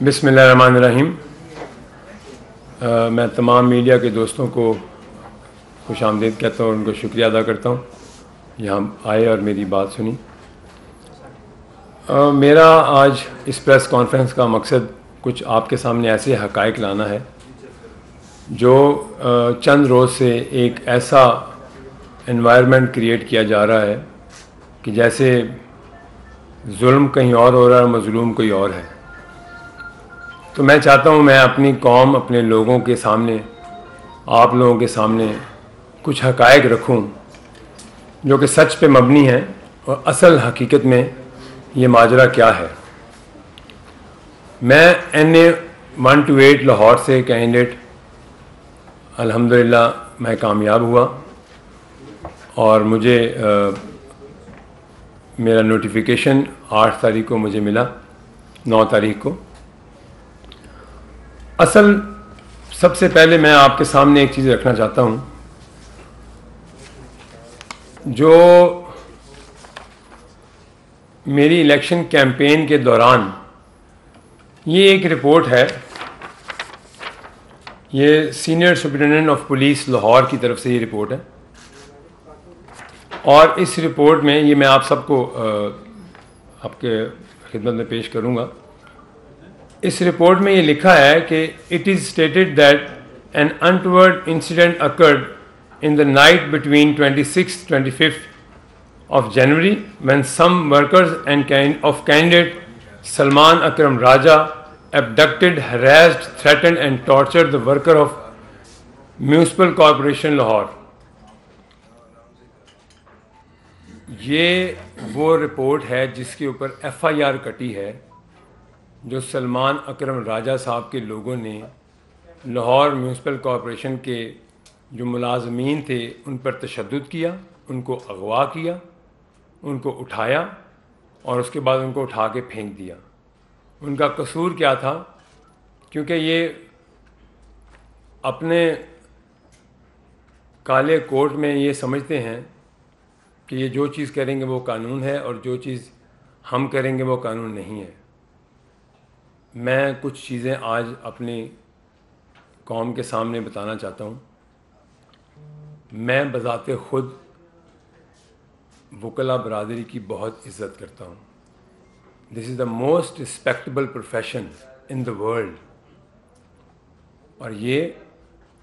بسم اللہ الرحمن الرحیم. میں تمام میڈیا کے دوستوں کو خوش آمدید کہتا ہوں اور ان کو شکریہ ادا کرتا ہوں یہاں آئے اور میری بات سنی. میرا آج اس پریس کانفرنس کا مقصد کچھ آپ کے سامنے ایسے حقائق لانا ہے جو چند روز سے ایک ایسا انوائرمنٹ کریٹ کیا جا رہا ہے کہ جیسے ظلم کہیں اور ہو رہا ہے اور مظلوم کوئی اور ہے. تو میں چاہتا ہوں میں اپنی قوم، اپنے لوگوں کے سامنے، آپ لوگوں کے سامنے کچھ حقائق رکھوں جو کہ سچ پہ مبنی ہیں اور اصل حقیقت میں یہ ماجرا کیا ہے. میں NA 128 لاہور سے کینڈیڈیٹ الحمدللہ میں کامیاب ہوا اور مجھے میرا نوٹیفیکیشن 8 تاریخ کو مجھے ملا، 9 تاریخ کو. سب سے پہلے میں آپ کے سامنے ایک چیز رکھنا چاہتا ہوں جو میری الیکشن کیمپین کے دوران یہ ایک رپورٹ ہے، یہ senior superintendent of police Lahore کی طرف سے یہ رپورٹ ہے اور اس رپورٹ میں یہ میں آپ سب کو آپ کے خدمت میں پیش کروں گا. اس رپورٹ میں یہ لکھا ہے کہ it is stated that an untoward incident occurred in the night between 26-25 of January when some workers of candidate Salman Akram Raja abducted, harassed, threatened and tortured the worker of Municipal Corporation Lahore. یہ وہ report ہے جس کے اوپر FIR کٹی ہے جو سلمان اکرم راجہ صاحب کے لوگوں نے لاہور میونسپل کارپوریشن کے جو ملازمین تھے ان پر تشدد کیا، ان کو اغوا کیا، ان کو اٹھایا اور اس کے بعد ان کو اٹھا کے پھینک دیا. ان کا قصور کیا تھا؟ کیونکہ یہ اپنے کالے کوٹ میں یہ سمجھتے ہیں کہ یہ جو چیز کریں گے وہ قانون ہے اور جو چیز ہم کریں گے وہ قانون نہیں ہے. میں کچھ چیزیں آج اپنی قوم کے سامنے بتانا چاہتا ہوں. میں بذات خود وکلا برادری کی بہت عزت کرتا ہوں. This is the most respectable profession in the world اور یہ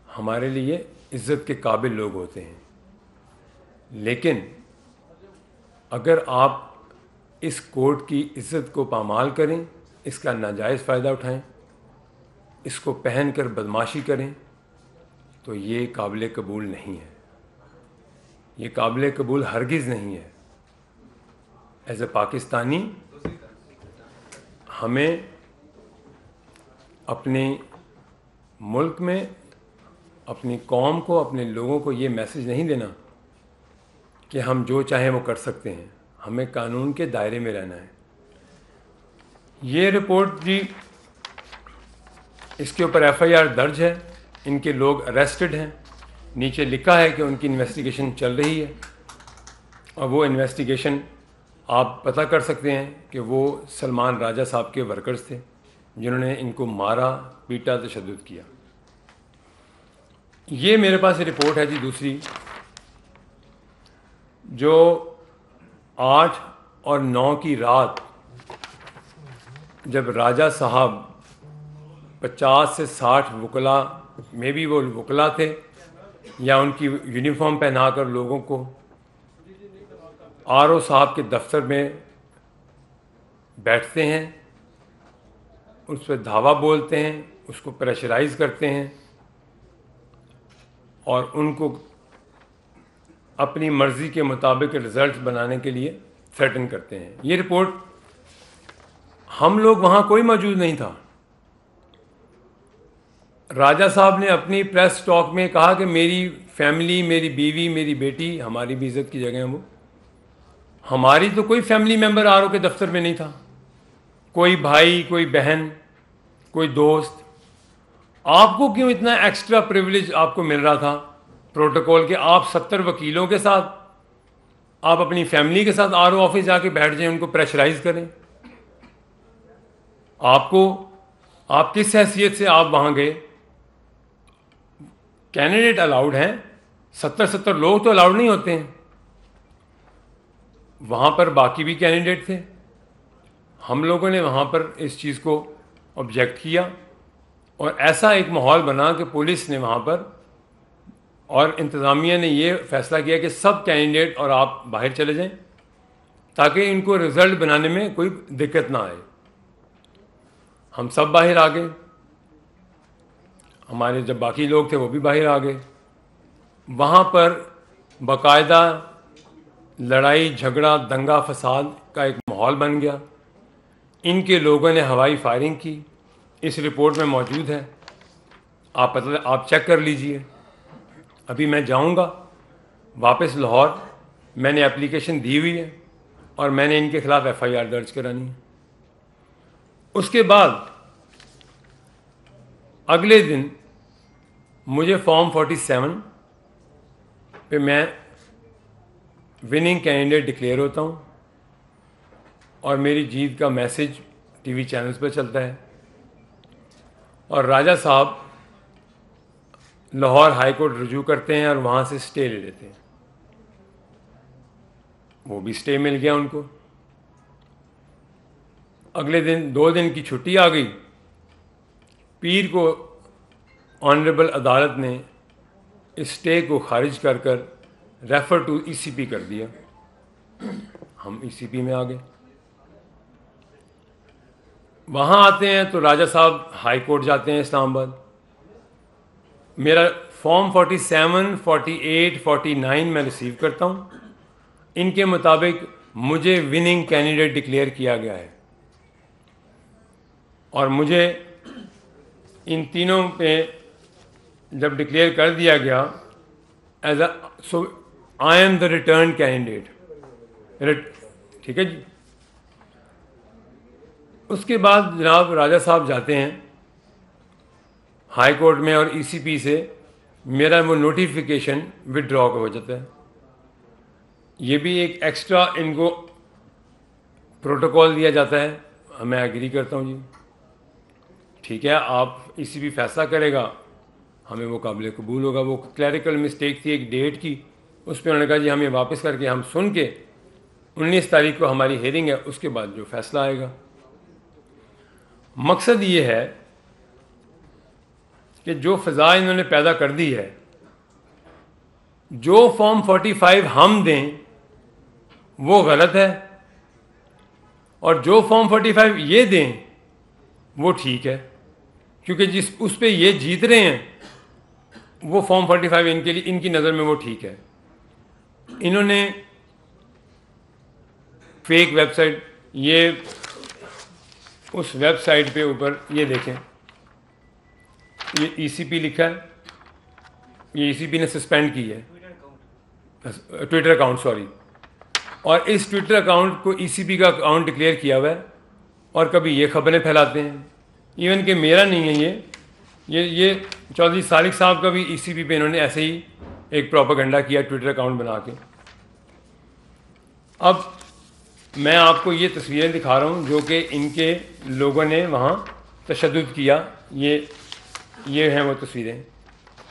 ہمارے لیے عزت کے قابل لوگ ہوتے ہیں. لیکن اگر آپ اس کوڈ کی عزت کو پامال کریں، اس کا ناجائز فائدہ اٹھائیں، اس کو پہن کر بدمعاشی کریں تو یہ قابل قبول نہیں ہے. یہ قابل قبول ہرگز نہیں ہے. ایز اے پاکستانی ہمیں اپنے ملک میں اپنی قوم کو، اپنے لوگوں کو یہ میسج نہیں دینا کہ ہم جو چاہیں وہ کر سکتے ہیں. ہمیں قانون کے دائرے میں رہنا ہے. یہ رپورٹ جی اس کے اوپر FIR درج ہے، ان کے لوگ اریسٹڈ ہیں. نیچے لکھا ہے کہ ان کی انویسٹیگیشن چل رہی ہے اور وہ انویسٹیگیشن آپ پتہ کر سکتے ہیں کہ وہ سلمان راجہ صاحب کے ورکرز تھے جنہوں نے ان کو مارا، پیٹا، تشدد کیا. یہ میرے پاس رپورٹ ہے جی دوسری جو 8 اور 9 کی رات جب راجہ صاحب 50 سے 60 وکلا میں بھی وہ وکلا تھے یا ان کی یونیفارم پہنا کر لوگوں کو RO صاحب کے دفتر میں بیٹھتے ہیں، اس پہ دھاوا بولتے ہیں، اس کو پریشرائز کرتے ہیں اور ان کو اپنی مرضی کے مطابق رزلٹ بنانے کے لیے تھریٹن کرتے ہیں. یہ رپورٹ ہم لوگ وہاں کوئی موجود نہیں تھا. راجہ صاحب نے اپنی پریس ٹاک میں کہا کہ میری فیملی، میری بیوی، میری بیٹی، ہماری بھی عزت کی جگہ ہیں وہ. ہماری تو کوئی فیملی ممبر RO کے دفتر میں نہیں تھا، کوئی بھائی، کوئی بہن، کوئی دوست. آپ کو کیوں اتنا ایکسٹرا پریویلیج آپ کو مل رہا تھا پروٹوکول کے؟ آپ 70 وکیلوں کے ساتھ، آپ اپنی فیملی کے ساتھ RO آفس جا کے بیٹھ جائیں، ان کو پریشرائز کریں. آپ کو آپ کس حیثیت سے آپ وہاں گئے؟ کینڈیڈیٹ الاؤڈ ہیں، 70 لوگ تو الاؤڈ نہیں ہوتے ہیں. وہاں پر باقی بھی کینڈیڈیٹ تھے. ہم لوگوں نے وہاں پر اس چیز کو آبجیکٹ کیا اور ایسا ایک ماحول بنا کہ پولیس نے وہاں پر اور انتظامیہ نے یہ فیصلہ کیا کہ سب کینڈیڈیٹ اور آپ باہر چلے جائیں تاکہ ان کو رزلٹ بنانے میں کوئی دقت نہ آئے. ہم سب باہر آ گئے، ہمارے جب باقی لوگ تھے وہ بھی باہر آ گئے. وہاں پر باقاعدہ لڑائی جھگڑا دنگا فساد کا ایک ماحول بن گیا. ان کے لوگوں نے ہوائی فائرنگ کی، اس رپورٹ میں موجود ہے، آپ چیک کر لیجئے. ابھی میں جاؤں گا واپس لاہور، میں نے اپلیکیشن دی ہوئی ہے اور میں نے ان کے خلاف ایف آئی آر درج کرانی ہے. اس کے بعد اگلے دن مجھے فارم 47 پہ میں وننگ کینڈیڈیٹ ڈکلیئر ہوتا ہوں اور میری جیت کا میسج ٹی وی چینلز پہ چلتا ہے اور راجہ صاحب لاہور ہائی کورٹ رجوع کرتے ہیں اور وہاں سے سٹے لے لیتے ہیں. وہ بھی سٹے مل گیا ان کو. اگلے دن 2 دن کی چھٹی آ گئی. پیر کو آنریبل عدالت نے اس سٹے کو خارج کر کر ریفر ٹو ای سی پی کر دیا. ہم ای سی پی میں آ گئے. وہاں آتے ہیں تو راجہ صاحب ہائی کورٹ جاتے ہیں اسلام آباد. میرا فارم 47 48 49 میں ریسیو کرتا ہوں. ان کے مطابق مجھے وننگ کینڈیڈیٹ ڈکلیئر کیا گیا ہے اور مجھے ان تینوں پہ جب ڈکلیئر کر دیا گیا as a so I am the return candidate. ٹھیک ہے جی. اس کے بعد جناب راجہ صاحب جاتے ہیں ہائی کورٹ میں اور ای سی پی سے میرا وہ نوٹیفیکیشن ودرا ہو جاتا ہے. یہ بھی ایک ایکسٹرا ان کو پروٹوکول دیا جاتا ہے. میں ایگری کرتا ہوں جی، ٹھیک ہے آپ ای سی پی فیصلہ کرے گا ہمیں وہ قابل قبول ہوگا. وہ کلیریکل مسٹیک تھی ایک ڈیٹ کی، اس پہ انہوں نے کہا جی ہمیں واپس کر کے ہم سن کے 19 تاریخ کو ہماری ہیئرنگ ہے، اس کے بعد جو فیصلہ آئے گا. مقصد یہ ہے کہ جو فضا انہوں نے پیدا کر دی ہے، جو فارم 45 ہم دیں وہ غلط ہے اور جو فارم 45 یہ دیں وہ ٹھیک ہے، کیونکہ اس پہ یہ جیت رہے ہیں وہ فارم 45 ان کے لیے ان کی نظر میں وہ ٹھیک ہے. انہوں نے فیک ویب سائٹ، یہ اس ویب سائٹ پہ اوپر یہ دیکھیں، یہ ای سی پی لکھا ہے، یہ ای سی پی نے سسپینڈ کی ہے ٹویٹر اکاؤنٹ، سوری. اور اس ٹویٹر اکاؤنٹ کو ای سی پی کا اکاؤنٹ ڈکلیئر کیا ہوا ہے اور کبھی یہ خبریں پھیلاتے ہیں. ایون کہ میرا نہیں ہے یہ چودھری صالح صاحب کا بھی ای سی پی پہ انہوں نے ایسے ہی ایک پروپیگنڈا کیا ٹویٹر اکاؤنٹ بنا کے. اب میں آپ کو یہ تصویریں دکھا رہا ہوں جو کہ ان کے لوگوں نے وہاں تشدد کیا. یہ ہیں وہ تصویریں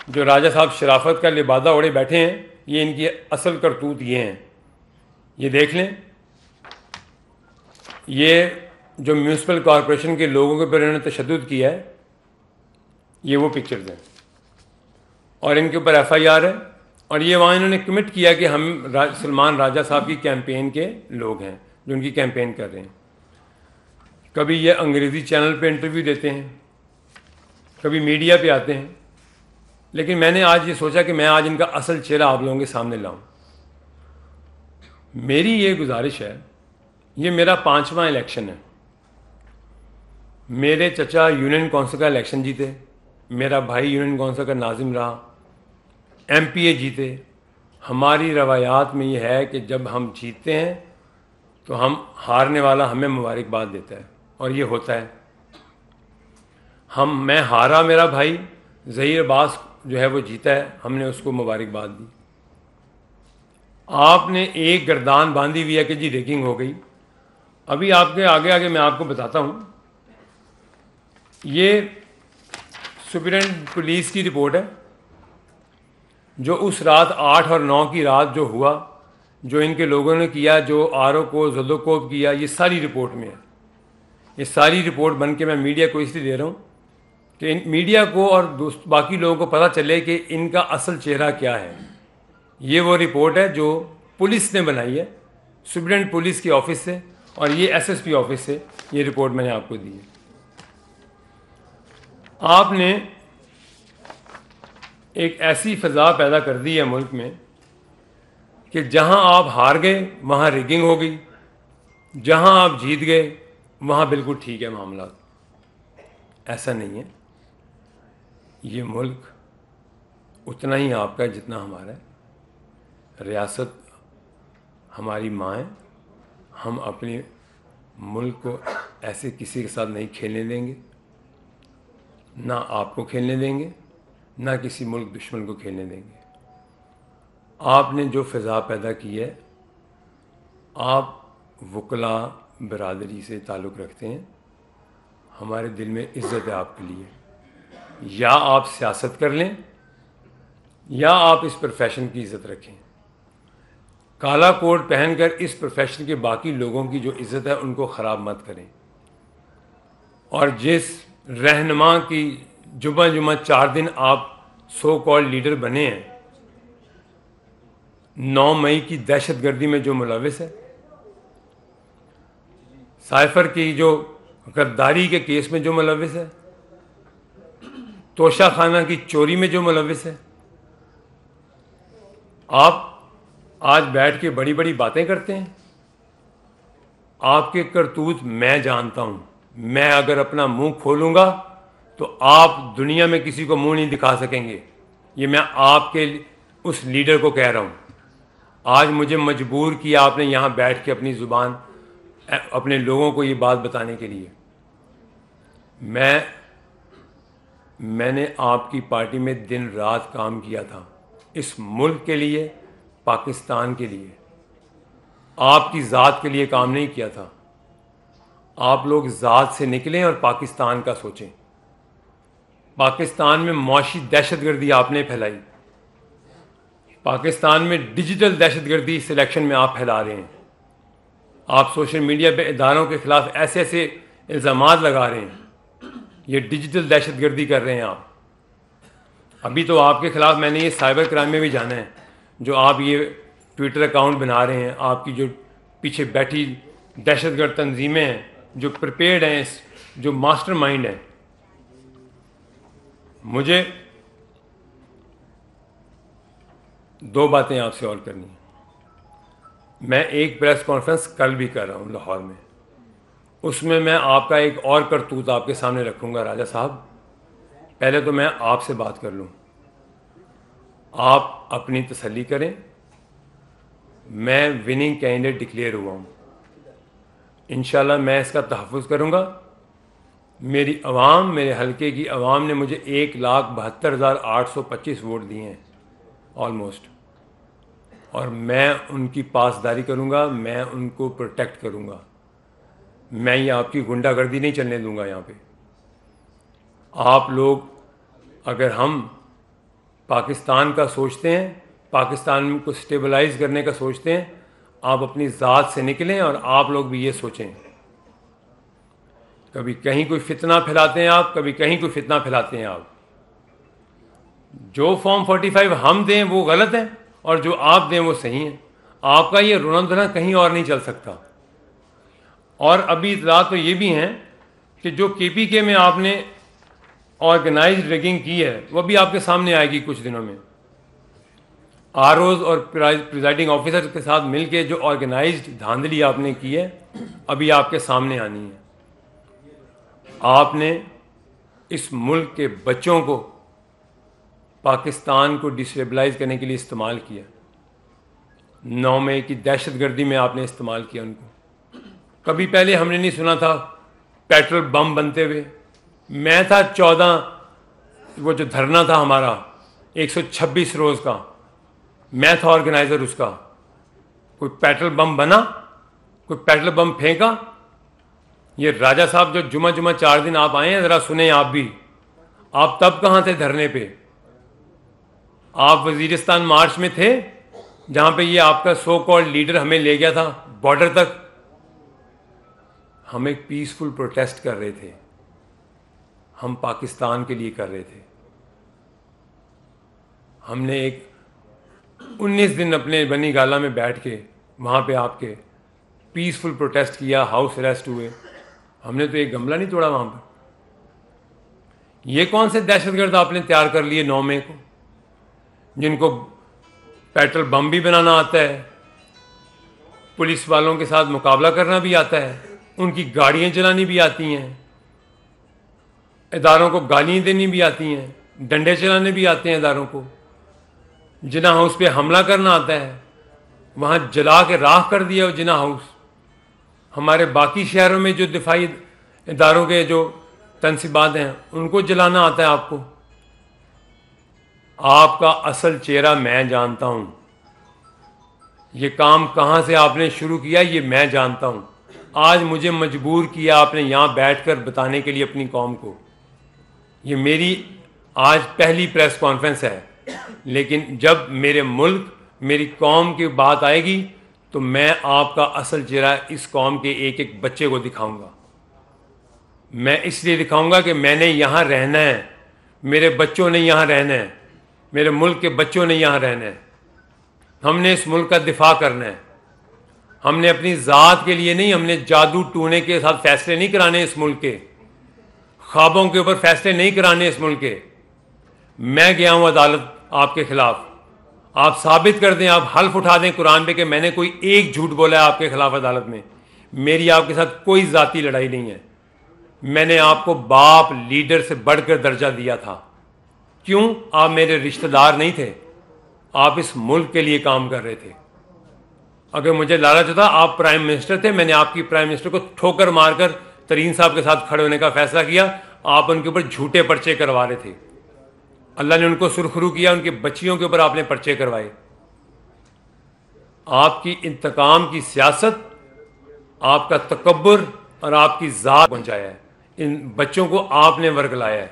جو راجہ صاحب شرافت کا لبادہ اوڑے بیٹھے ہیں. یہ ان کی اصل کرتوت یہ ہیں، یہ دیکھ لیں. یہ جو میونسپل کارپوریشن کے لوگوں کے اوپر انہوں نے تشدد کیا ہے، یہ وہ پکچرز ہیں اور ان کے اوپر ایف آئی آر ہے. اور یہ وہاں انہوں نے کمٹ کیا کہ ہم سلمان راجہ صاحب کی کیمپین کے لوگ ہیں جو ان کی کیمپین کر رہے ہیں. کبھی یہ انگریزی چینل پہ انٹرویو دیتے ہیں، کبھی میڈیا پہ آتے ہیں. لیکن میں نے آج یہ سوچا کہ میں آج ان کا اصل چہرہ آپ لوگوں کے سامنے لاؤں. میری یہ گزارش ہے، یہ میرا 5واں الیکشن ہے. میرے چچا یونین کونسل کا الیکشن جیتے، میرا بھائی یونین کونسل کا ناظم رہا، ایم پی اے جیتے. ہماری روایات میں یہ ہے کہ جب ہم جیتتے ہیں تو ہم ہارنے والا ہمیں مبارکباد دیتا ہے اور یہ ہوتا ہے. میں ہارا، میرا بھائی ظہیر عباس جو ہے وہ جیتا ہے، ہم نے اس کو مبارکباد دی. آپ نے ایک گردان باندھی ہوئی ہے کہ جی ریگنگ ہو گئی. ابھی آپ کے آگے میں آپ کو بتاتا ہوں یہ سپرنٹینڈنٹ پولیس کی رپورٹ ہے جو اس رات 8 اور 9 کی رات جو ہوا، جو ان کے لوگوں نے کیا، جو آرو کو زدوکوب کیا، یہ ساری رپورٹ میں ہے. یہ ساری رپورٹ بن کے میں میڈیا کو اس لیے دے رہا ہوں کہ ان میڈیا کو اور باقی لوگوں کو پتہ چلے کہ ان کا اصل چہرہ کیا ہے. یہ وہ رپورٹ ہے جو پولیس نے بنائی ہے، سپرنٹینڈنٹ پولیس کے آفس سے، اور یہ ایس ایس پی آفس سے یہ رپورٹ میں نے آپ کو دی ہے. آپ نے ایک ایسی فضا پیدا کر دی ہے ملک میں کہ جہاں آپ ہار گئے وہاں ریگنگ ہو گئی، جہاں آپ جیت گئے وہاں بالکل ٹھیک ہے معاملات. ایسا نہیں ہے. یہ ملک اتنا ہی آپ کا ہے جتنا ہمارا ہے. ریاست ہماری ماں ہے. ہم اپنے ملک کو ایسے کسی کے ساتھ نہیں کھیلنے دیں گے، نہ آپ کو کھیلنے دیں گے، نہ کسی ملک دشمن کو کھیلنے دیں گے. آپ نے جو فضا پیدا کی ہے، آپ وکلاء برادری سے تعلق رکھتے ہیں، ہمارے دل میں عزت ہے آپ کے لیے. یا آپ سیاست کر لیں یا آپ اس پروفیشن کی عزت رکھیں. کالا کوٹ پہن کر اس پروفیشن کے باقی لوگوں کی جو عزت ہے ان کو خراب مت کریں. اور جس رہنما کی جمعہ 4 دن آپ سو کال لیڈر بنے ہیں، 9 مئی کی دہشت گردی میں جو ملوث ہے، سائفر کی جو غداری کے کیس میں جو ملوث ہے، توشہ خانہ کی چوری میں جو ملوث ہے، آپ آج بیٹھ کے بڑی بڑی باتیں کرتے ہیں. آپ کے کرتوت میں جانتا ہوں. میں اگر اپنا منہ کھولوں گا تو آپ دنیا میں کسی کو منہ نہیں دکھا سکیں گے. یہ میں آپ کے اس لیڈر کو کہہ رہا ہوں. آج مجھے مجبور کیا آپ نے یہاں بیٹھ کے اپنی زبان اپنے لوگوں کو یہ بات بتانے کے لیے. میں نے آپ کی پارٹی میں دن رات کام کیا تھا، اس ملک کے لیے، پاکستان کے لیے. آپ کی ذات کے لیے کام نہیں کیا تھا. آپ لوگ ذات سے نکلیں اور پاکستان کا سوچیں. پاکستان میں معاشی دہشت گردی آپ نے پھیلائی. پاکستان میں ڈیجیٹل دہشت گردی اس الیکشن میں آپ پھیلا رہے ہیں. آپ سوشل میڈیا پہ اداروں کے خلاف ایسے ایسے الزامات لگا رہے ہیں. یہ ڈیجیٹل دہشت گردی کر رہے ہیں آپ. ابھی تو آپ کے خلاف میں نے یہ سائبر کرائم میں بھی جانا ہے. جو آپ یہ ٹویٹر اکاؤنٹ بنا رہے ہیں، آپ کی جو پیچھے بیٹھی دہشت گرد تنظیمیں ہیں، جو پریپیئرڈ ہیں، جو ماسٹر مائنڈ ہیں. مجھے 2 باتیں آپ سے اور کرنی ہیں. میں ایک پریس کانفرنس کل بھی کر رہا ہوں لاہور میں. اس میں آپ کا ایک اور کرتوت آپ کے سامنے رکھوں گا. راجہ صاحب، پہلے تو میں آپ سے بات کر لوں. آپ اپنی تسلی کریں. میں وننگ کینڈیڈیٹ ڈکلیئر ہوا ہوں. انشاءاللہ میں اس کا تحفظ کروں گا. میری عوام، میرے حلقے کی عوام نے مجھے 1,72,825 ووٹ دیے ہیں آلموسٹ. اور میں ان کی پاسداری کروں گا. میں ان کو پروٹیکٹ کروں گا. میں یہ آپ کی غنڈہ گردی نہیں چلنے دوں گا یہاں پہ. آپ لوگ اگر ہم پاکستان کا سوچتے ہیں، پاکستان کو سٹیبلائز کرنے کا سوچتے ہیں، آپ اپنی ذات سے نکلیں اور آپ لوگ بھی یہ سوچیں. کبھی کہیں کوئی فتنہ پھیلاتے ہیں آپ، کبھی کہیں کوئی فتنہ پھیلاتے ہیں آپ. جو فارم 45 ہم دیں وہ غلط ہے اور جو آپ دیں وہ صحیح ہے. آپ کا یہ رونا دھونا کہیں اور نہیں چل سکتا. اور ابھی اطلاعات تو یہ بھی ہیں کہ جو کے پی کے میں آپ نے آرگنائزڈ ریگنگ کی ہے وہ بھی آپ کے سامنے آئے گی کچھ دنوں میں. آر اوز اور پریزائڈنگ آفیسر کے ساتھ مل کے جو آرگنائزڈ دھاندلی آپ نے کی ہے ابھی آپ کے سامنے آنی ہے. آپ نے اس ملک کے بچوں کو پاکستان کو ڈسٹیبلائز کرنے کے لیے استعمال کیا. 9 مئی کی دہشت گردی میں آپ نے استعمال کیا ان کو. کبھی پہلے ہم نے نہیں سنا تھا پیٹرول بم بنتے ہوئے. میں تھا 14 وہ جو دھرنا تھا ہمارا 126 روز کا، میں تھا آرگنائزر اس کا. کوئی پیٹرول بم بنا؟ کوئی پیٹرول بم پھینکا؟ یہ راجہ صاحب جو جمعہ 4 دن آپ آئے ہیں، ذرا سنیں آپ بھی. آپ تب کہاں تھے دھرنے پہ؟ آپ وزیرستان مارچ میں تھے جہاں پہ یہ آپ کا سو کالڈ لیڈر ہمیں لے گیا تھا بارڈر تک. ہم ایک پیسفل پروٹیسٹ کر رہے تھے، ہم پاکستان کے لیے کر رہے تھے. ہم نے ایک 19 دن اپنے بنی گالہ میں بیٹھ کے وہاں پہ آپ کے پیسفل پروٹیسٹ کیا، ہاؤس اریسٹ ہوئے. ہم نے تو ایک گملہ نہیں توڑا وہاں پر. یہ کون سے دہشت گرد آپ نے تیار کر لیے 9 مئی کو، جن کو پیٹرول بم بھی بنانا آتا ہے، پولیس والوں کے ساتھ مقابلہ کرنا بھی آتا ہے، ان کی گاڑیاں چلانی بھی آتی ہیں، اداروں کو گالیاں دینی بھی آتی ہیں، ڈنڈے چلانے بھی آتے ہیں اداروں کو، جنا ہاؤس پہ حملہ کرنا آتا ہے، وہاں جلا کے راکھ کر دیا وہ جنا ہاؤس. ہمارے باقی شہروں میں جو دفاعی اداروں کے جو تنصیبات ہیں ان کو جلانا آتا ہے آپ کو. آپ کا اصل چہرہ میں جانتا ہوں. یہ کام کہاں سے آپ نے شروع کیا یہ میں جانتا ہوں. آج مجھے مجبور کیا آپ نے یہاں بیٹھ کر بتانے کے لیے اپنی قوم کو. یہ میری آج پہلی پریس کانفرنس ہے، لیکن جب میرے ملک میری قوم کی بات آئے گی تو میں آپ کا اصل چہرہ اس قوم کے ایک ایک بچے کو دکھاؤں گا. میں اس لیے دکھاؤں گا کہ میں نے یہاں رہنا ہے، میرے بچوں نے یہاں رہنا ہے، میرے ملک کے بچوں نے یہاں رہنا ہے. ہم نے اس ملک کا دفاع کرنا ہے. ہم نے اپنی ذات کے لیے نہیں، ہم نے جادو ٹونے کے ساتھ فیصلے نہیں کرانے اس ملک کے، خوابوں کے اوپر فیصلے نہیں کرانے اس ملک کے. میں گیا ہوں عدالت آپ کے خلاف. آپ ثابت کر دیں، آپ حلف اٹھا دیں قرآن پہ کہ میں نے کوئی ایک جھوٹ بولا ہے آپ کے خلاف عدالت میں. میری آپ کے ساتھ کوئی ذاتی لڑائی نہیں ہے. میں نے آپ کو باپ لیڈر سے بڑھ کر درجہ دیا تھا. کیوں؟ آپ میرے رشتہ دار نہیں تھے، آپ اس ملک کے لیے کام کر رہے تھے. اگر مجھے لالچ ہوتا، آپ پرائم منسٹر تھے، میں نے آپ کی پرائم منسٹر کو ٹھوکر مار کر ترین صاحب کے ساتھ کھڑے ہونے کا فیصلہ کیا. آپ ان کے اوپر جھوٹے پرچے کروا رہے تھے. اللہ نے ان کو سرخرو کیا، ان کے بچیوں کے اوپر آپ نے پرچے کروائے. آپ کی انتقام کی سیاست، آپ کا تکبر اور آپ کی ذات پہنچایا ہے. ان بچوں کو آپ نے ورگلایا ہے.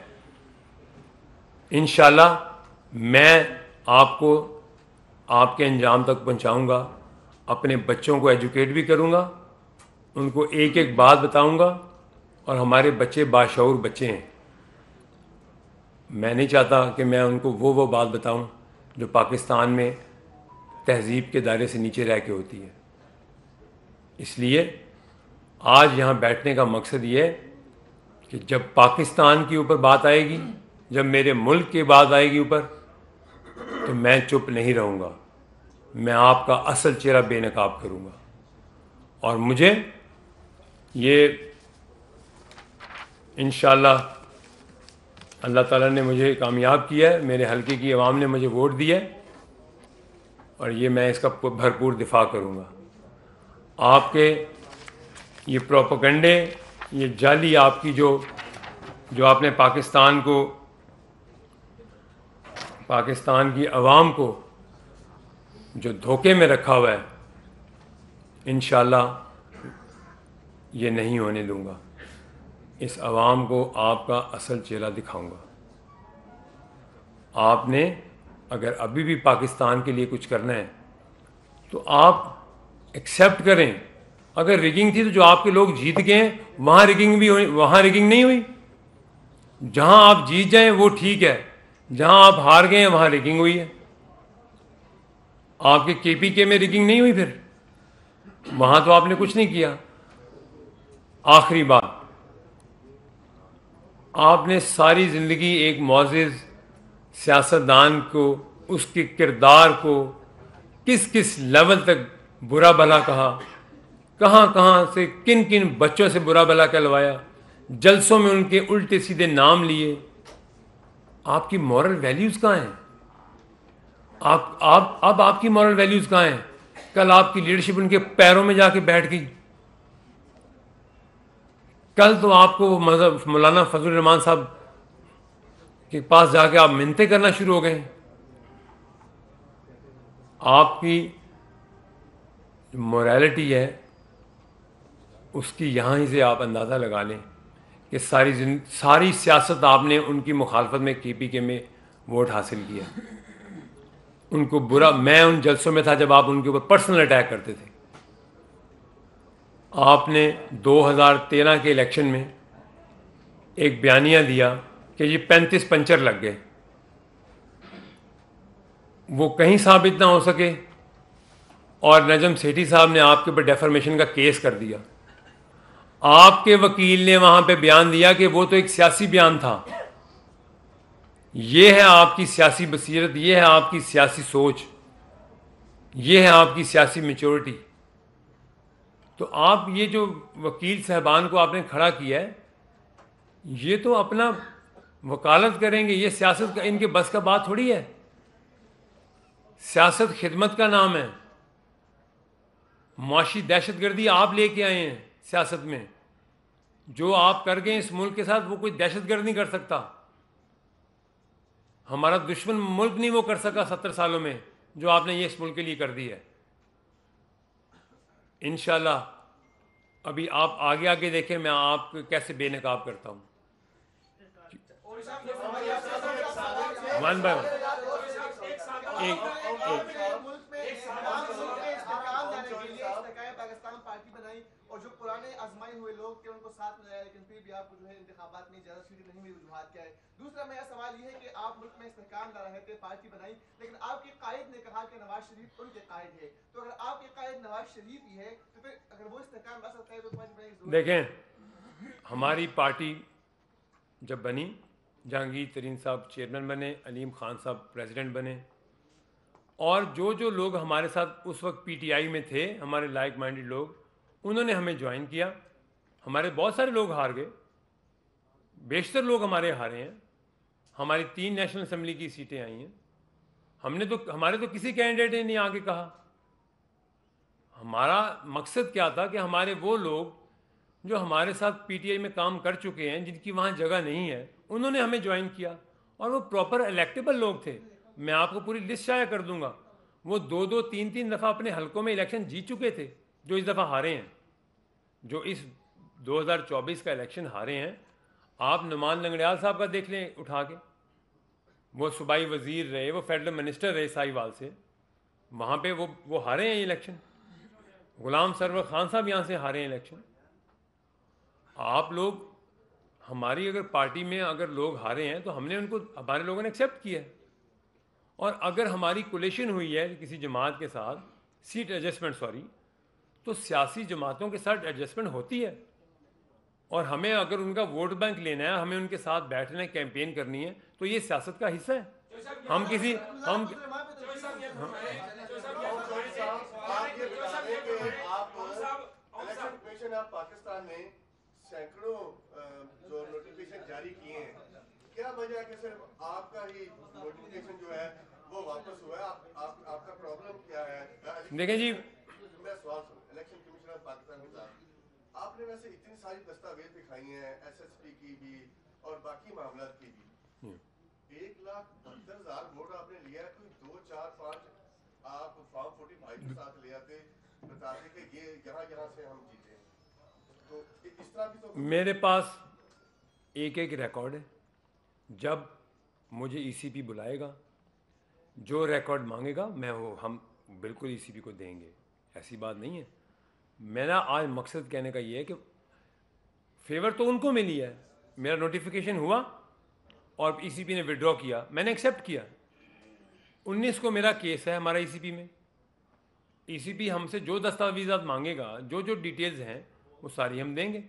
انشاءاللہ میں آپ کو آپ کے انجام تک پہنچاؤں گا. اپنے بچوں کو ایجوکیٹ بھی کروں گا، ان کو ایک ایک بات بتاؤں گا. اور ہمارے بچے باشعور بچے ہیں. میں نہیں چاہتا کہ میں ان کو وہ بات بتاؤں جو پاکستان میں تہذیب کے دائرے سے نیچے رہ کے ہوتی ہے. اس لیے آج یہاں بیٹھنے کا مقصد یہ ہے کہ جب پاکستان کے اوپر بات آئے گی، جب میرے ملک کی بات آئے گی اوپر، تو میں چپ نہیں رہوں گا. میں آپ کا اصل چہرہ بے نقاب کروں گا. اور مجھے یہ انشاءاللہ اللہ تعالیٰ نے مجھے کامیاب کیا ہے، میرے حلقے کی عوام نے مجھے ووٹ دیا ہے، اور یہ میں اس کا بھرپور دفاع کروں گا. آپ کے یہ پروپیگنڈے، یہ جعلی آپ کی جو آپ نے پاکستان کی عوام کو جو دھوکے میں رکھا ہوا ہے، انشاءاللہ یہ نہیں ہونے دوں گا. اس عوام کو آپ کا اصل چہرہ دکھاؤں گا. آپ نے اگر ابھی بھی پاکستان کے لیے کچھ کرنا ہے تو آپ ایکسیپٹ کریں. اگر ریگنگ تھی تو جو آپ کے لوگ جیت گئے ہیں وہاں ریگنگ بھی ہوئی، وہاں ریگنگ نہیں ہوئی. جہاں آپ جیت جائیں وہ ٹھیک ہے، جہاں آپ ہار گئے ہیں وہاں ریگنگ ہوئی ہے. آپ کے کے پی کے میں ریگنگ نہیں ہوئی، پھر وہاں تو آپ نے کچھ نہیں کیا. آخری بات، آپ نے ساری زندگی ایک معزز سیاستدان کو، اس کے کردار کو کس کس لیول تک برا بھلا کہا، کہاں کہاں سے کن کن بچوں سے برا بھلا کہلوایا، جلسوں میں ان کے الٹے سیدھے نام لیے. آپ کی مورل ویلیوز کہاں ہیں؟ اب آپ کی مورل ویلیوز کہاں ہیں؟ کل آپ کی لیڈرشپ ان کے پیروں میں جا کے بیٹھ گئی. کل تو آپ کو مولانا فضل الرحمان صاحب کے پاس جا کے آپ منتیں کرنا شروع ہو گئے. آپ کی موریلٹی ہے اس کی یہاں ہی سے آپ اندازہ لگا لیں کہ ساری سیاست آپ نے ان کی مخالفت میں کے پی کے میں ووٹ حاصل کیا. ان کو برا، میں ان جلسوں میں تھا جب آپ ان کے اوپر پرسنل اٹیک کرتے تھے. آپ نے 2013 کے الیکشن میں ایک بیانیہ دیا کہ یہ 35 پنچر لگ گئے، وہ کہیں ثابت نہ ہو سکے، اور نجم سیٹھی صاحب نے آپ کے اوپر ڈیفرمیشن کا کیس کر دیا. آپ کے وکیل نے وہاں پہ بیان دیا کہ وہ تو ایک سیاسی بیان تھا. یہ ہے آپ کی سیاسی بصیرت، یہ ہے آپ کی سیاسی سوچ، یہ ہے آپ کی سیاسی میچورٹی. تو آپ یہ جو وکیل صاحبان کو آپ نے کھڑا کیا ہے، یہ تو اپنا وکالت کریں گے، یہ سیاست کا ان کے بس کا بات تھوڑی ہے. سیاست خدمت کا نام ہے. معاشی دہشت گردی آپ لے کے آئے ہیں سیاست میں. جو آپ کر گئے اس ملک کے ساتھ وہ کوئی دہشت گرد نہیں کر سکتا. ہمارا دشمن ملک نہیں وہ کر سکا 70 سالوں میں جو آپ نے یہ اس ملک کے لیے کر دی ہے. انشاءاللہ ابھی آپ آگے آگے دیکھیں میں آپ کو کیسے بے نقاب کرتا ہوں. One by one. Pakistan party بنائی اور جو پرانے آزمائے ہوئے لوگ تھے ان کو ساتھ میں لایا، لیکن پھر بھی آپ کو جو ہے انتخابات میں زیادہ سیٹیں نہیں ملی. وجوہات کیا ہے؟ دوسرا میرا سوال یہ ہے کہ آپ ملک میں استحکام لا رہے تھے، پارٹی بنائی، لیکن آپ کے قائد نے کہا کہ نواز شریف ان کے قائد ہے. تو اگر آپ کے قائد نواز شریف ہی ہے تو پھر اگر وہ استحکام لا سکتا ہے تو پارٹی بنائی کی ضرورت. دیکھیں، ہماری پارٹی جب بنی، جہانگیر ترین صاحب چیئرمین بنے، علیم خان صاحب پریزیڈنٹ بنے، اور جو لوگ ہمارے ساتھ اس وقت پی ٹی آئی میں تھے، ہمارے لائک مائنڈڈ لوگ، انہوں نے ہمیں جوائن کیا. ہمارے بہت سارے لوگ ہار گئے، بیشتر لوگ ہمارے ہارے ہیں. ہماری 3 نیشنل اسمبلی کی سیٹیں آئی ہیں. ہمارے تو کسی کینڈیڈیٹ نے نہیں آگے کہا. ہمارا مقصد کیا تھا کہ ہمارے وہ لوگ جو ہمارے ساتھ پی ٹی آئی میں کام کر چکے ہیں، جن کی وہاں جگہ نہیں ہے، انہوں نے ہمیں جوائن کیا، اور وہ پراپر الیکٹیبل لوگ تھے. میں آپ کو پوری لسٹ شائع کر دوں گا. وہ 2 3 دفعہ اپنے حلقوں میں الیکشن جیت چکے تھے جو اس دفعہ ہارے ہیں، جو اس 2024 کا الیکشن ہارے ہیں. آپ نعمان لنگڑیال صاحب کا دیکھ لیں اٹھا کے، وہ صوبائی وزیر رہے، وہ فیڈرل منسٹر رہے ساہیوال سے، وہاں پہ وہ ہارے ہیں یہ الیکشن. غلام سرور خان صاحب یہاں سے ہارے ہیں الیکشن. آپ لوگ ہماری اگر پارٹی میں اگر لوگ ہارے ہیں تو ہم نے ان کو، ہمارے لوگوں نے ایکسیپٹ کیا ہے. اور اگر ہماری کولیشن ہوئی ہے کسی جماعت کے ساتھ، سیٹ ایڈجسٹمنٹ تو سیاسی جماعتوں کے ساتھ ایڈجسٹمنٹ ہوتی ہے. اور ہمیں اگر ان کا ووٹ بینک لینا ہے، ہمیں ان کے ساتھ بیٹھنا ہے، کیمپین کرنی ہے، تو یہ سیاست کا حصہ ہے. ہم پاکستان میں سینکڑوں جو نوٹیفکیشن جاری کیے ہیں، کیا وجہ ہے کہ صرف آپ کا ہی نوٹیفکیشن جو ہے وہ واپس ہوا ہے؟ آپ کا پرابلم کیا ہے؟ دیکھیں جی، میں سوال سنوں، الیکشن کمیشن آف پاکستان کے ساتھ آپ نے ویسے اتنی ساری دستاویز دکھائی ہیں، ایس ایس پی کی بھی اور باقی معاملات کی بھی. 1,72,000 ووٹ آپ نے لیا ہے، کوئی 2 4 5 آپ فارم 45 کے ساتھ لے آتے، بتاتے کہ یہ یہاں سے ہم جیتے ہیں. تو اس طرح بھی تو میرے پاس ایک ریکارڈ ہے. جب مجھے ای سی پی بلائے گا، جو ریکارڈ مانگے گا ہم بالکل ای سی پی کو دیں گے. ایسی بات نہیں ہے. میرا آج مقصد کہنے کا یہ ہے کہ فیور تو ان کو ملی ہے. میرا نوٹیفیکیشن ہوا اور ای سی پی نے وڈرا کیا، میں نے ایکسیپٹ کیا. 19 کو میرا کیس ہے ہمارا ای سی پی میں. ای سی پی ہم سے جو دستاویزات مانگے گا، جو ڈیٹیلز ہیں، وہ ساری ہم دیں گے.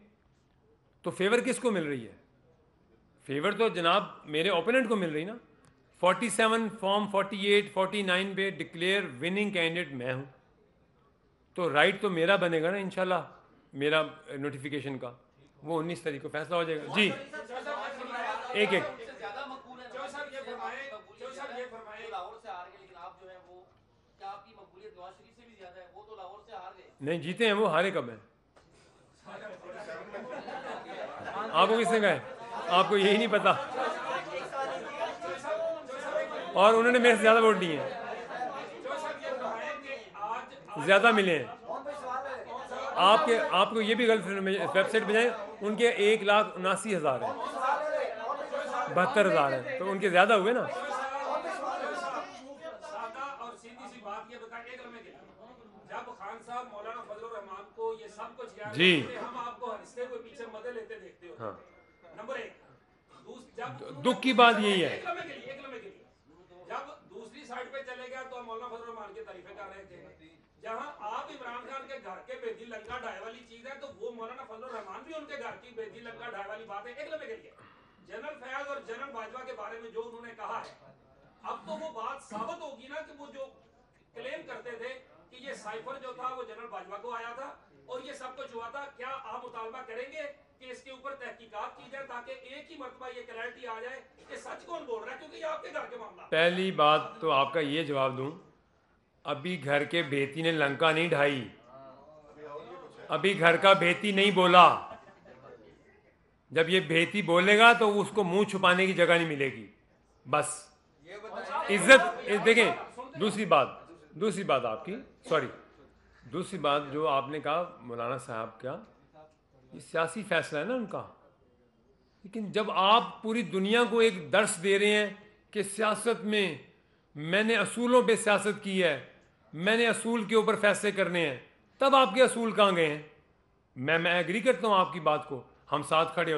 تو فیور کس کو مل رہی ہے؟ فیور تو جناب میرے اوپوننٹ کو مل رہی نا. 47 فارم 48 49 پہ ڈکلیئر وننگ کینڈیڈیٹ میں ہوں. تو رائٹ تو میرا بنے گا نا انشاءاللہ میرا نوٹیفیکیشن کا. وہ 19 تاریخ کو فیصلہ ہو جائے گا. جی ایک نہیں جیتے ہیں، وہ ہارے کب ہیں؟ آپ کو کس نے کہا ہے؟ آپ کو یہی نہیں پتا. اور انہوں نے میرے سے زیادہ ووٹ دیے ہیں، زیادہ ملے ہیں. آپ کو یہ بھی غلط ویب سائٹ پہ جائیں, ان کے 1,79,000 ہیں, 72,000 ہیں, تو ان کے زیادہ ہوئے نا. اور سیدھی سی بات یہ بتا ایک لمحے کے لیے, جب خان صاحب مولانا فضل الرحمان کو یہ سب کچھ یاد جی کرتے, ہم آپ کو ہنستے ہوئے پیچھے مدد لیتے دیکھتے ہو. ہاں, نمبر ایک, جب دکھ کی بات یہی ہے. ایک لمحے کے لیے جب دوسری سائڈ پہ چلے گیا تو ہم مولانا فضل الرحمان کی تعریفیں کر رہے تھے. جہاں آپ عمران خان کے گھر کے بیدی لنگا ڈھائی والی چیز ہے, تو وہ مولانا فضل الرحمان بھی ان کے گھر کی بیدی لنگا ڈھائی والی بات ہے. ایک لمحے کے لیے جنرل فیاض اور جنرل باجوہ کے بارے میں جو انہوں نے کہا ہے, اب تو وہ بات ثابت ہوگی نا کہ وہ جو کلیم کرتے تھے کہ یہ سائفر جو تھا وہ جنرل باجوہ کو آیا تھا اور یہ سب کچھ ہوا تھا. کیا آپ مطالبہ کریں گے کہ اس کے اوپر تحقیقات کی جائے تاکہ ایک ہی مرتبہ یہ کلیئرٹی آ جائے کہ سچ کون بول رہا ہے, کیونکہ یہ آپ کے گھر کے معاملہ. پہلی بات تو آپ کا یہ جواب دوں, ابھی گھر کے بیتی نے لنکا نہیں ڈھائی, ابھی گھر کا بیتی نہیں بولا. جب یہ بیتی بولے گا تو اس کو منہ چھپانے کی جگہ نہیں ملے گی. بس عزت دیکھیں. دوسری بات آپ کی, دوسری بات جو آپ نے کہا مولانا صاحب کا, یہ سیاسی فیصلہ ہے نا ان کا, لیکن جب آپ پوری دنیا کو ایک درس دے رہے ہیں کہ سیاست میں نے اصولوں پہ سیاست کی ہے, میں نے اصول کے اوپر فیصلے کرنے ہیں, تب آپ کے اصول کہاں گئے ہیں؟ میں ایگری کرتا ہوں آپ کی بات کو, ہم ساتھ کھڑے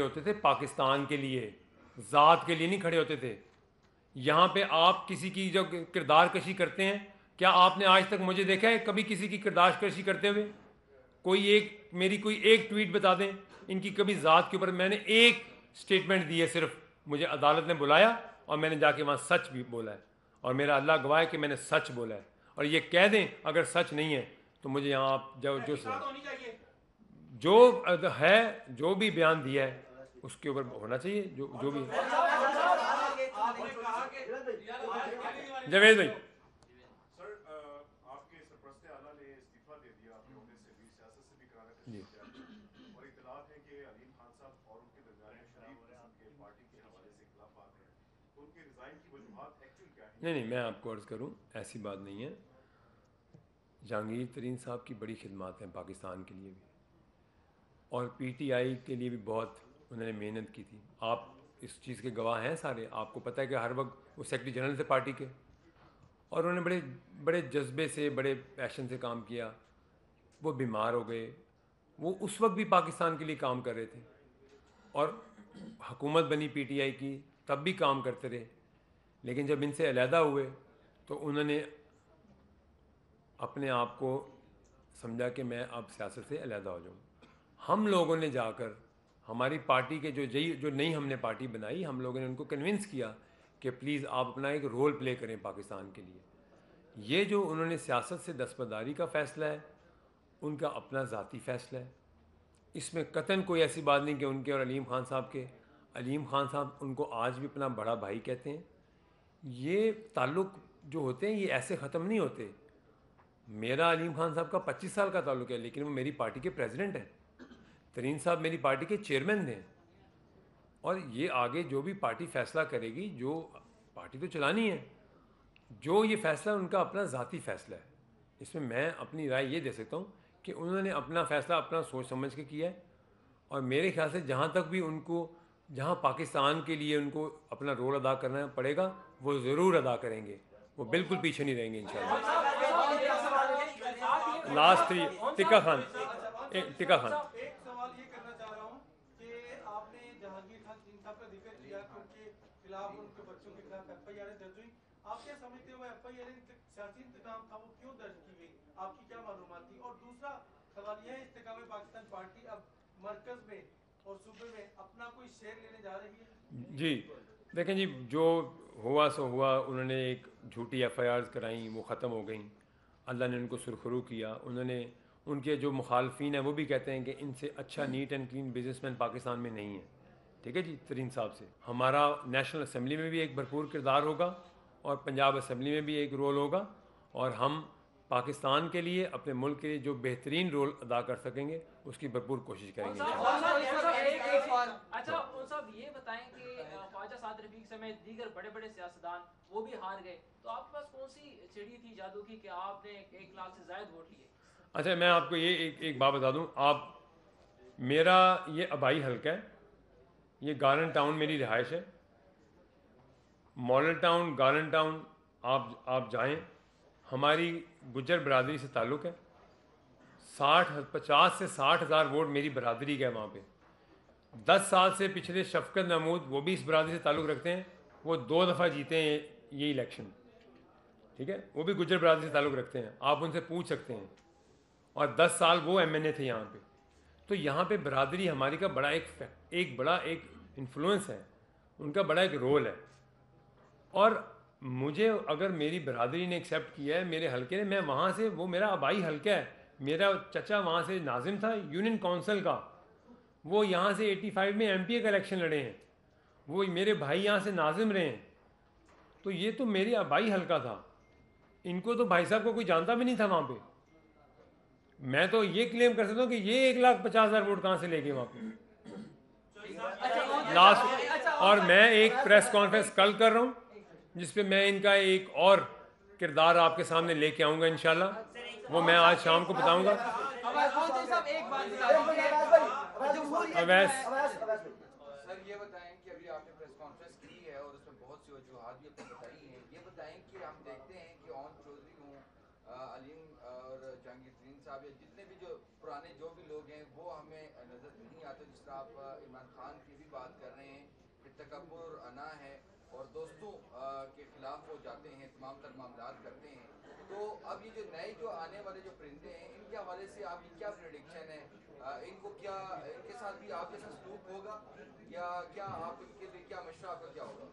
ہوتے تھے پاکستان کے لیے, ذات کے لیے نہیں کھڑے ہوتے تھے. یہاں پہ آپ کسی کی جو کردار کشی کرتے ہیں, کیا آپ نے آج تک مجھے دیکھا ہے کبھی کسی کی کردار کشی کرتے ہوئے؟ میری کوئی ایک ٹویٹ بتا دیں ان کی کبھی ذات کے اوپر. میں نے ایک سٹیٹمنٹ دی ہے صرف, مجھے عدالت نے بلایا اور میں نے جا کے وہاں سچ بھی بولا ہے, اور میرا اللہ گواہ ہے کہ میں نے سچ بولا ہے. اور یہ کہہ دیں اگر سچ نہیں ہے تو مجھے یہاں آپ جو بھی بیان دیا ہے اس کے اوپر ہونا چاہیے جو بھی. جاوید بھائی, سر آپ کے سرپرست اعلیٰ نے استعفیٰ دے دیا اپنے عہدے سے بھی, سیاست سے بھی کنارہ کشی کیا, اور اطلاعات ہیں کہ علیم خان صاحب اور ان کے درمیان شریف قسم کے پارٹی کے حوالے سے اختلافات ہیں, تو ان کے ریزائن کی وجوہات ایکچوئل کیا ہیں؟ نہیں میں آپ کو عرض کروں, ایسی بات نہیں ہے. جہانگیر ترین صاحب کی بڑی خدمات ہیں پاکستان کے لیے بھی, اور پی ٹی آئی کے لیے بھی بہت انہوں نے محنت کی تھی. آپ اس چیز کے گواہ ہیں سارے, آپ کو پتہ ہے کہ ہر وقت وہ سیکرٹری جنرل تھے پارٹی کے, اور انہوں نے بڑے جذبے سے, بڑے پیشن سے کام کیا. وہ بیمار ہو گئے, وہ اس وقت بھی پاکستان کے لیے کام کر رہے تھے, اور حکومت بنی پی ٹی آئی کی تب بھی کام کرتے رہے. لیکن جب ان سے علیحدہ ہوئے تو انہوں نے اپنے آپ کو سمجھا کہ میں اب سیاست سے علیحدہ ہو جاؤں. ہم لوگوں نے جا کر ہماری پارٹی کے جو نئی ہم نے پارٹی بنائی, ہم لوگوں نے ان کو کنونس کیا کہ پلیز آپ اپنا ایک رول پلے کریں پاکستان کے لیے. یہ جو انہوں نے سیاست سے دستبرداری کا فیصلہ ہے, ان کا اپنا ذاتی فیصلہ ہے. اس میں قطعاً کوئی ایسی بات نہیں کہ ان کے اور علیم خان صاحب کے. علیم خان صاحب ان کو آج بھی اپنا بڑا بھائی کہتے ہیں. یہ تعلق جو ہوتے ہیں یہ ایسے ختم نہیں ہوتے. میرا علیم خان صاحب کا 25 سال کا تعلق ہے, لیکن وہ میری پارٹی کے پریزیڈنٹ ہیں. ترین صاحب میری پارٹی کے چیئرمین ہیں, اور یہ آگے جو بھی پارٹی فیصلہ کرے گی, جو پارٹی تو چلانی ہے, جو یہ فیصلہ ان کا اپنا ذاتی فیصلہ ہے. اس میں اپنی رائے یہ دے سکتا ہوں کہ انہوں نے اپنا فیصلہ اپنا سوچ سمجھ کے کیا ہے, اور میرے خیال سے جہاں تک بھی ان کو, جہاں پاکستان کے لیے ان کو اپنا رول ادا کرنا پڑے گا وہ ضرور ادا کریں گے, وہ بالکل پیچھے نہیں رہیں گے انشاءاللہ. لاسٹ ٹکا خان. ایک سوال یہ کرنا چاہ رہا ہوں کہ آپ نے جہانگیر خان ترین صاحب کا ذکر کیا کہ ان کے خلاف, ان کے بچوں کے خلاف ایف آئی آر درج ہوئی. آپ کیا سمجھتے ہو ایف آئی آر سیاسی انتقام تھا, وہ کیوں درج کی گئی, آپ کی کیا معلومات تھی؟ اور دوسرا سوال یہ ہے, استحکام پاکستان پارٹی اب مرکز میں اور صوبے میں اپنا کوئی شیئر لینے جا رہی ہے؟ جی دیکھیں جی, جو ہوا سو ہوا. انہوں نے ایک جھوٹی ایف آئی آرز کرائیں, وہ ختم ہو گئیں. اللہ نے ان کو سرخرو کیا. انہوں نے, ان کے جو مخالفین ہیں وہ بھی کہتے ہیں کہ ان سے اچھا neat and clean businessman Pakistan میں نہیں ہے. ٹھیک ہے جی, ترین صاحب سے ہمارا نیشنل اسمبلی میں بھی ایک بھرپور کردار ہوگا, اور پنجاب اسمبلی میں بھی ایک رول ہوگا, اور ہم پاکستان کے لیے اپنے ملک کے لیے جو بہترین رول ادا کر سکیں گے اس کی بھرپور کوشش کریں گے. اچھا صاحب یہ بتائیں کہ خواجہ سعد رفیق سمیت دیگر بڑے بڑے سیاستدان وہ بھی ہار گئے, تو آپ کے پاس کون سی چڑی تھی جادو کی کہ آپ نے 1 لاکھ سے زائد ووٹ لیے؟ اچھا میں آپ کو یہ ایک بات بتا دوں, آپ میرا یہ آبائی حلقہ ہے, یہ گارلن ٹاؤن میری رہائش ہے. ماڈل ٹاؤن گارلن ٹاؤن آپ جائیں, ہماری گجر برادری سے تعلق ہے. 50 سے 60 ہزار ووٹ میری برادری کا ہے وہاں پہ. 10 سال سے پچھلے شفقت محمود وہ بھی اس برادری سے تعلق رکھتے ہیں, وہ 2 دفعہ جیتے ہیں یہ الیکشن, ٹھیک ہے, وہ بھی گجر برادری سے تعلق رکھتے ہیں, آپ ان سے پوچھ سکتے ہیں. اور 10 سال وہ MNA تھے یہاں پہ. تو یہاں پہ برادری ہماری کا بڑا ایک بڑا انفلوئنس ہے, ان کا بڑا ایک رول ہے. اور مجھے اگر میری برادری نے ایکسیپٹ کیا ہے, میرے حلقے نے, میں وہاں سے, وہ میرا آبائی حلقہ ہے. میرا چچا وہاں سے ناظم تھا یونین کونسل کا, وہ یہاں سے 85 میں MP کا الیکشن لڑے ہیں, وہ میرے بھائی یہاں سے ناظم رہے ہیں. تو یہ تو میری آبائی حلقہ تھا, ان کو تو بھائی صاحب کو کوئی جانتا بھی نہیں تھا وہاں پہ. میں تو یہ کلیم کر سکتا ہوں کہ یہ 1,50,000 ووٹ کہاں سے لے گئے وہاں پہ لاسٹ. اور میں ایک پریس کانفرنس کل کر رہا ہوں جس پہ میں ان کا ایک اور کردار آپ کے سامنے لے کے آؤں گا انشاءاللہ, وہ میں آج شام کو بتاؤں گا. سر یہ بتائیں کہ ابھی آپ نے پریس کانفرنس کی ہے اور اس میں بہت سی وجوہات بھی اپنی بتائی ہیں, یہ بتائیں کہ ہم دیکھتے ہیں کہ اون چودھری ہوں, علیم اور جہانگیر ترین صاحب, یا جتنے بھی جو پرانے جو بھی لوگ ہیں وہ ہمیں نظر نہیں آتے. جس طرح آپ عمران خان کی بھی بات کر رہے ہیں کہ تکبر انا ہے اور دوستوں کے خلاف وہ جاتے ہیں, تمام تر معاملات کرتے ہیں. تو اب یہ جو نئے جو آنے والے جو پرندے ہیں, ان کے حوالے سے آپ کی کیا پریڈکشن ہے؟ ان کو کیا, ان کے ساتھ بھی آپ جیسا سلوک ہوگا یا کیا آپ ان کے لیے کیا مشورہ آپ کا کیا ہوگا؟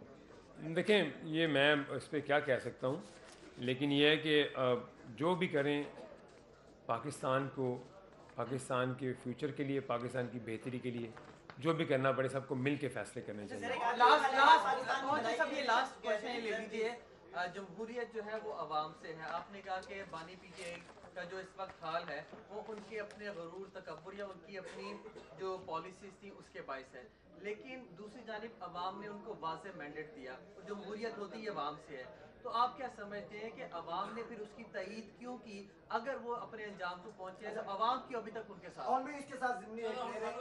دیکھیں یہ میں اس پہ کیا کہہ سکتا ہوں, لیکن یہ ہے کہ جو بھی کریں پاکستان کو, پاکستان کے فیوچر کے لیے, پاکستان کی بہتری کے لیے جو بھی کرنا پڑے سب کو مل کے فیصلے کرنے چاہیے. لاسٹ کوشچن لے لیجیے. جمہوریت جو ہے وہ عوام سے ہے. آپ نے کہا کہ بانی PTI کا جو اس وقت حال ہے وہ ان کے اپنے غرور, تکبر یا ان کی اپنی جو پالیسیز تھیں اس کے باعث ہے, لیکن دوسری جانب عوام نے ان کو واضح مینڈیٹ دیا. جمہوریت ہوتی ہے عوام سے ہے, تو آپ کیا سمجھتے ہیں کہ عوام نے پھر اس کی تائید کیوں کی اگر وہ اپنے انجام کو پہنچے ہیں, عوام کیوں ابھی تک ان کے ساتھ؟ اور بھی اس کے ساتھ ضمنی ایک لے رہے ہیں,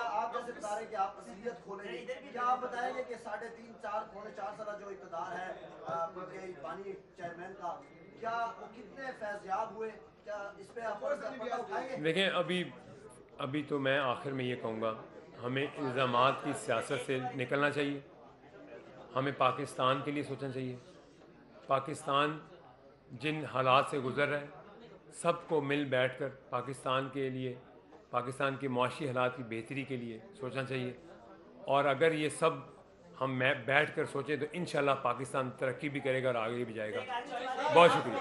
آپ جیسے بتا رہے ہیں کہ آپ اصلیت کھولیں گے, کیا آپ بتائیں گے کہ 3.5-4 سالہ جو اقتدار ہے PTI بانی چیئرمین کا, کیا وہ کتنے فیضیاب ہوئے, کیا اس پہ آپ پتہ اٹھائیں گے؟ دیکھیں ابھی تو میں آخر میں یہ کہوں گا, ہمیں الزامات کی سیاست سے نکلنا چاہیے, ہمیں پاکستان کے لیے سوچنا چاہیے. پاکستان جن حالات سے گزر رہا ہے سب کو مل بیٹھ کر پاکستان کے لیے, پاکستان کے معاشی حالات کی بہتری کے لیے سوچنا چاہیے. اور اگر یہ سب ہم بیٹھ کر سوچیں تو انشاءاللہ پاکستان ترقی بھی کرے گا اور آگے بھی جائے گا. بہت شکریہ.